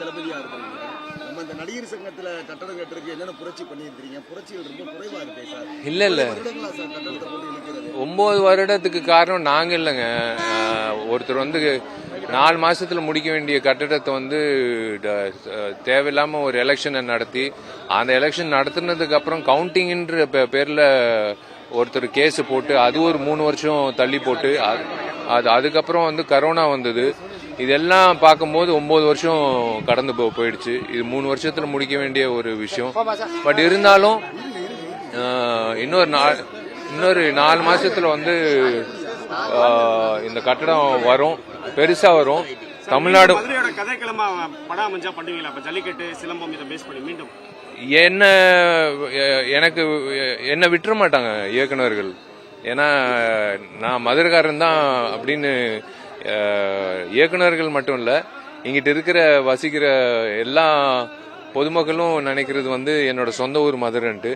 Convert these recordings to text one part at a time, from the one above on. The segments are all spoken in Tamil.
தளபதியா இருக்காங்க. நம்ம இந்த நடிகர் சங்கத்துல கட்டடம் கட்டுறதுக்கு என்னென்ன புரட்சி பண்ணியிருக்கீங்க? புரட்சிகள் ரொம்ப குறைவா இருக்கு சார். இல்ல சார் கட்டடத்தை போட்டு இழுக்கிறது 9 வருடத்துக்கு காரணம் நாங்க இல்லைங்க. ஒருத்தர் வந்து 4 மாசத்துல முடிக்க வேண்டிய கட்டடத்தை வந்து தேவையில்லாம ஒரு எலெக்ஷனை நடத்தி அந்த எலெக்ஷன் நடத்தினதுக்கு அப்புறம் கவுண்டிங்ன்ற பேர்ல ஒருத்தர் கேஸ் போட்டு அது ஒரு 3 வருஷம் தள்ளி போட்டு அதுக்கப்புறம் வந்து கரோனா வந்தது. இதெல்லாம் பார்க்கும்போது 9 வருஷம் கடந்து போயிடுச்சு. இது 3 வருஷத்துல முடிக்க வேண்டிய ஒரு விஷயம். பட் இருந்தாலும் இன்னொரு 4 மாசத்துல வந்து இந்த கட்டடம் வரும், பெருசா வரும். தமிழ்நாடு கதைக்கிழமை படம் அமைஞ்சா பண்ணுவீங்களா? ஜல்லிக்கட்டு சிலம்பம் இதை பேஸ் பண்ணி மீண்டும் என்ன விட்டுற மாட்டாங்க இயக்குநர்கள். ஏன்னா நான் மதுரைக்காரன் தான் அப்படின்னு இயக்குநர்கள் மட்டும் இல்ல, இங்கிட்ட இருக்கிற வசிக்கிற எல்லா பொதுமக்களும் நினைக்கிறது வந்து என்னோட சொந்த ஊர் மதுரைன்ட்டு.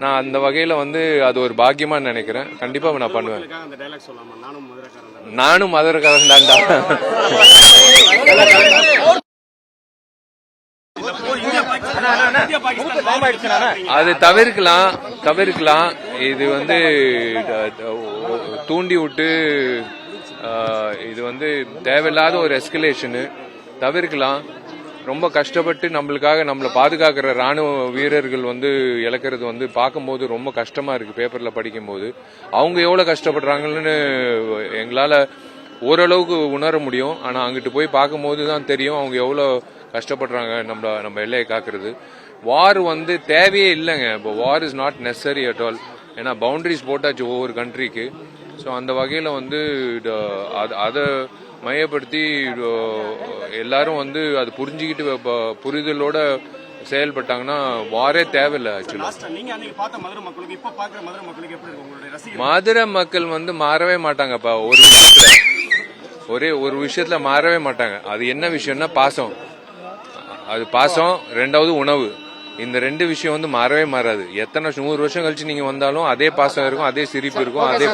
நான் அந்த வகையில வந்து அது ஒரு பாக்கியமா நினைக்கிறேன். கண்டிப்பா நான் பண்ணுவேன். நானும் மதுரைக்காரன் தான்டா. அது தவிர்க்கலாம். இது வந்து தூண்டி விட்டு இது வந்து தேவையில்லாத ஒரு எஸ்கலேஷனு தவிர்க்கலாம். ரொம்ப கஷ்டப்பட்டு நம்மளுக்காக நம்மளை பாதுகாக்கிற ராணுவ வீரர்கள் வந்து இழக்கிறது வந்து பார்க்கும்போது ரொம்ப கஷ்டமா இருக்கு. பேப்பர்ல படிக்கும் போது அவங்க எவ்வளவு கஷ்டப்படுறாங்கன்னு எங்களால ஓரளவுக்கு உணர முடியும். ஆனா அங்கிட்டு போய் பார்க்கும்போது தான் தெரியும் அவங்க எவ்வளவு கஷ்டப்படுறாங்க நம்ம எல்லையை காக்குறது. வார் வந்து தேவையே இல்லைங்க. இப்போ war is not necessary at all. ஏன்னா பவுண்டரிஸ் போட்டாச்சு ஒவ்வொரு கண்ட்ரிக்கு. ஸோ அந்த வகையில வந்து அதை மையப்படுத்தி எல்லாரும் வந்து அது புரிஞ்சுக்கிட்டு புரிதலோட செயல்பட்டாங்கன்னா வாரே தேவையில்லை. ஆக்சுவலா மதுரை மக்கள் வந்து மாறவே மாட்டாங்கப்பா. ஒரே ஒரு விஷயத்துல மாறவே மாட்டாங்க. அது என்ன விஷயம்னா பாசம். அது பாசம், ரெண்டாவது உணவு. இந்த 2 விஷயம் வந்து மாறவே மாறாது. எத்தனை 100 வருஷம் கழிச்சு நீங்க வந்தாலும் அதே பாசம் இருக்கும், அதே சிரிப்பு இருக்கும், அதே